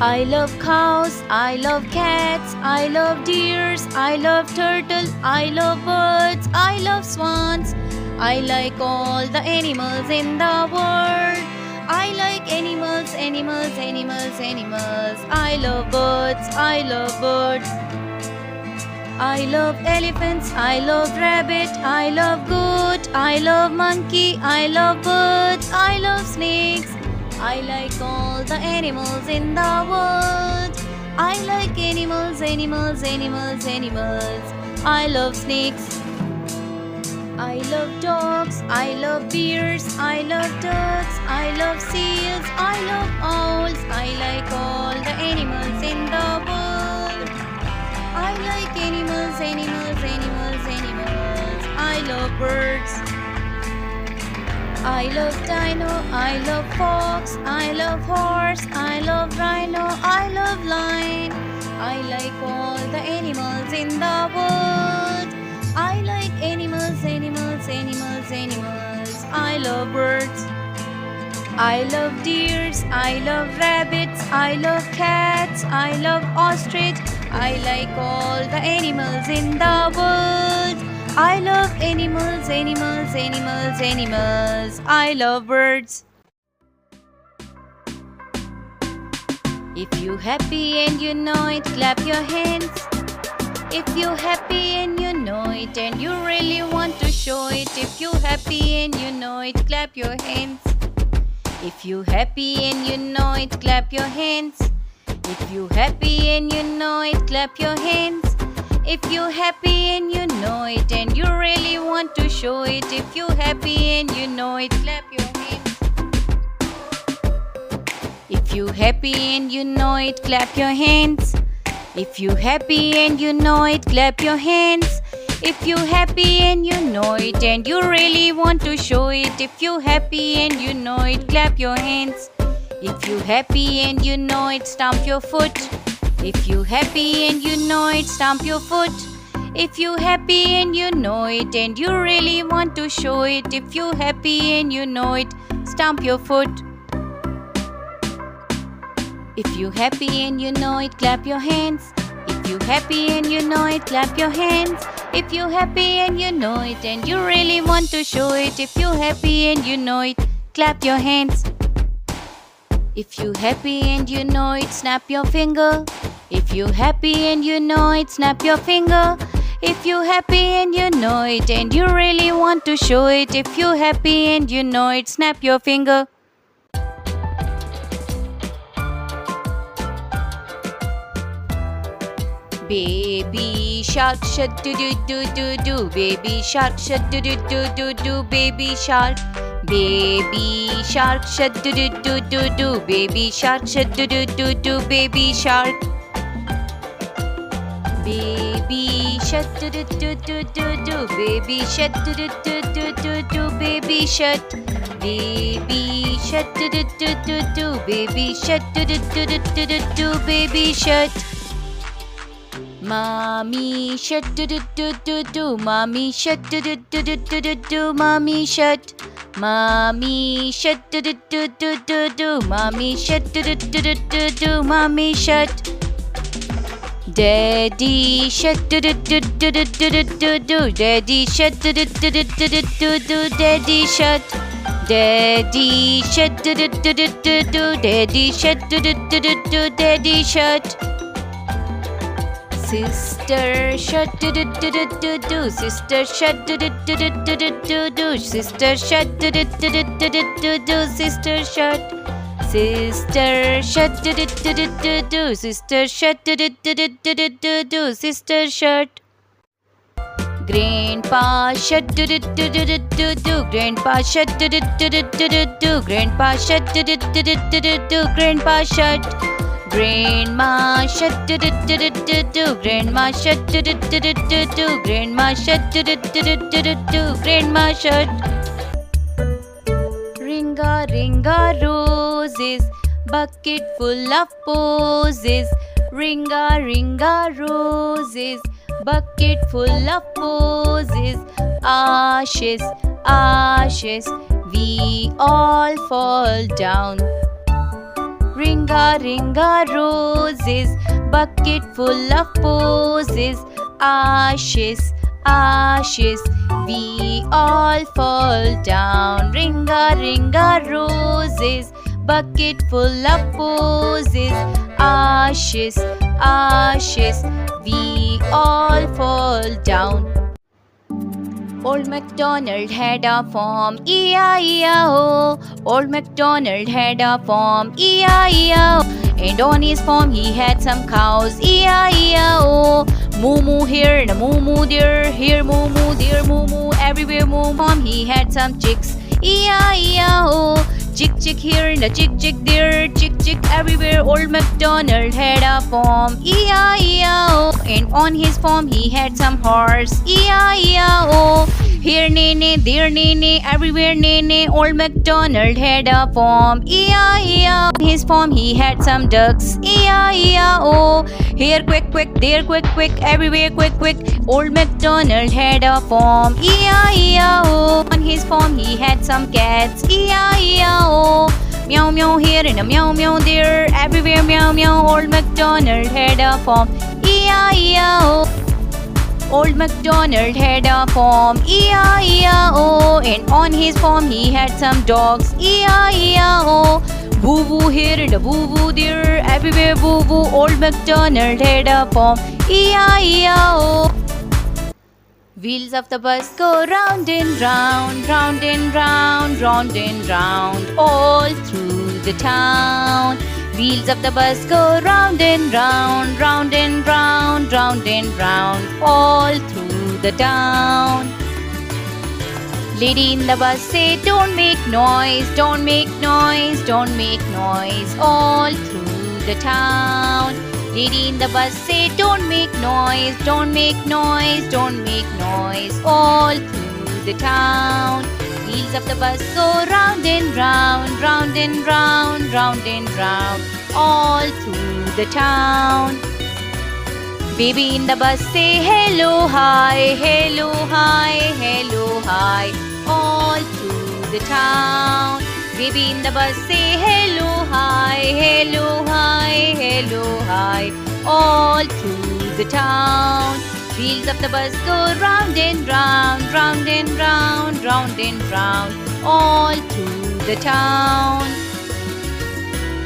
I love cows, I love cats, I love deers, I love turtle, I love birds, I love swans. I like all the animals in the world. I like animals, animals, animals, animals. I love birds, I love birds. I love elephants, I love rabbit, I love goat, I love monkey, I love birds, I love snakes. I like all the animals in the world. I like animals, animals, animals, animals. I love snakes. I love dogs, I love bears, I love ducks, I love seals, I love owls. I like all the animals in the world. I like animals, animals, animals, animals. I love birds. I love dino, I love fox, I love horse, I love rhino, I love lion. I like all the animals in the world. I like animals, animals, animals, animals. I love birds. I love deers, I love rabbits, I love cats, I love ostrich. I like all the animals in the world. I love animals, animals, animals, animals. I love birds. If you happy and you know it, clap your hands. If you happy and you know it and you really want to show it. If you happy and you know it, clap your hands. If you happy and you know it, clap your hands. If you happy and you know it, clap your hands. If you happy and you know it and you really want to show it. If you happy and you know it, clap your hands. If you happy and you know it, clap your hands. If you happy and you know it, clap your hands. If you happy and you know it and you really want to show it. If you happy and you know it, clap your hands. If you happy and you know it, stamp your foot. If you happy and you know it, stamp your foot. If you happy and you know it and you really want to show it. If you happy and you know it, stamp your foot. If you happy and you know it, clap your hands. If you happy and you know it, clap your hands. If you happy and you know it and you really want to show it. If you happy and you know it, clap your hands. If you happy and you know it, snap your finger. If you happy and you know it, snap your finger. If you happy and you know it and you really want to show it. If you happy and you know it, snap your finger. Baby shark, shut do do do do do. Baby shark, shut do do do do do. Baby shark. Baby shark, shut do do do do do. Baby shark, shut do do do do. Baby shark. Baby shut do do do do do do. Baby shut do do do do do do. Baby shut. Baby shut do do do do do. Baby shut do do do do do do. Baby shut. Mommy shut do do do do do. Mommy shut do do do do do do. Mommy shut. Mommy shut do do do do do do. Mommy shut do do do do do. Mommy shut. Daddy shut do do do do do do do do. Daddy shut do do do do do do do. Daddy shut. Daddy shut do do do do do. Daddy shut do do do do. Daddy shut. Sister shut do do do do do. Sister shut do do do do do do. Sister shut do do do do do. Sister shut. Sister shut do do do do do. Sister shut do do do do do. Sister shut. Grandpa shut do do do do do. Grandpa shut do do do do. Grandpa shut do do do do. Grandpa shut. Grandma shut do do do do. Grandma shut do do do do. Grandma shut do do do do. Grandma shut. Ringa ringa roses, bucket full of posies. Ringa ringa roses, bucket full of posies. Ashes, ashes, we all fall down. Ringa, ringa roses, bucket full of posies. Ashes, ashes, we all fall down. Ringa, ringa roses, bucket full of posies. Ashes, ashes, we all fall down. Old MacDonald had a farm, E-I-E-I-O. Old MacDonald had a farm, E-I-E-I-O. And on his farm he had some cows, E-I-E-I-O. Moo moo here and a moo moo there, here moo moo, there moo moo, everywhere moo moo. Farm he had some chicks, E-I-E-I-O. Chick chick here and a chick chick there, chick chick everywhere. Old MacDonald had a farm, E-I-E-I-O. And on his farm he had some horse, E-I-E-I-O. Here nene, there nene, everywhere nene. Old MacDonald had a farm, E-I-E-I-O. On his farm he had some ducks, E-I-E-I-O. Here quick quick, there quick quick, everywhere quick quick. Old MacDonald had a farm, E-I-E-I-O. On his farm he had some cats, E-I-E-I-O. Meow meow here and a meow meow there, everywhere meow meow. Old MacDonald had a farm, E-I-E-I-O. Old MacDonald had a farm, E-I-E-I-O. And on his farm he had some dogs, E-I-E-I-O. Boo boo here and a boo boo there, everywhere boo boo. Old MacDonald had a farm, E-I-E-I-O. Wheels of the bus go round and round, round and round, round and round, all through the town. Wheels of the bus go round and round, round and round, round and round, all through the town. Lady in the bus say, don't make noise, don't make noise, don't make noise, all through the town. Lady in the bus say, don't make noise, don't make noise, don't make noise, all through the town. Wheels of the bus go round and round, round and round, round and round, all through the town. Baby in the bus say, hello, hi, hello, hi, hello, hi, all through the town. Baby in the bus say, hello, hi, hello, hi, hello, hi, all through the town. Wheels of the bus go round and round, round and round, round and round, all through the town.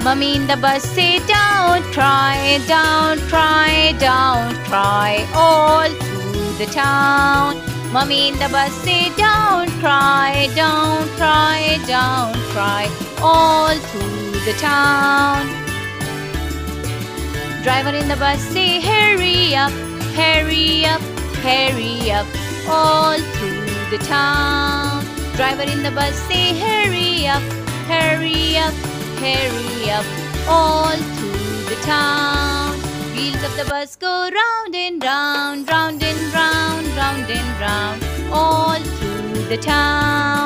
Mummy in the bus say, don't cry, don't cry, don't cry, all through the town. Mummy in the bus say, don't cry, don't cry, don't cry, all through the town. Driver in the bus say, hurry up, hurry up, hurry up, all through the town. Driver in the bus say, hurry up, hurry up, hurry up, all through the town. Wheels of the bus go round and round, round and round, round and round, all through the town.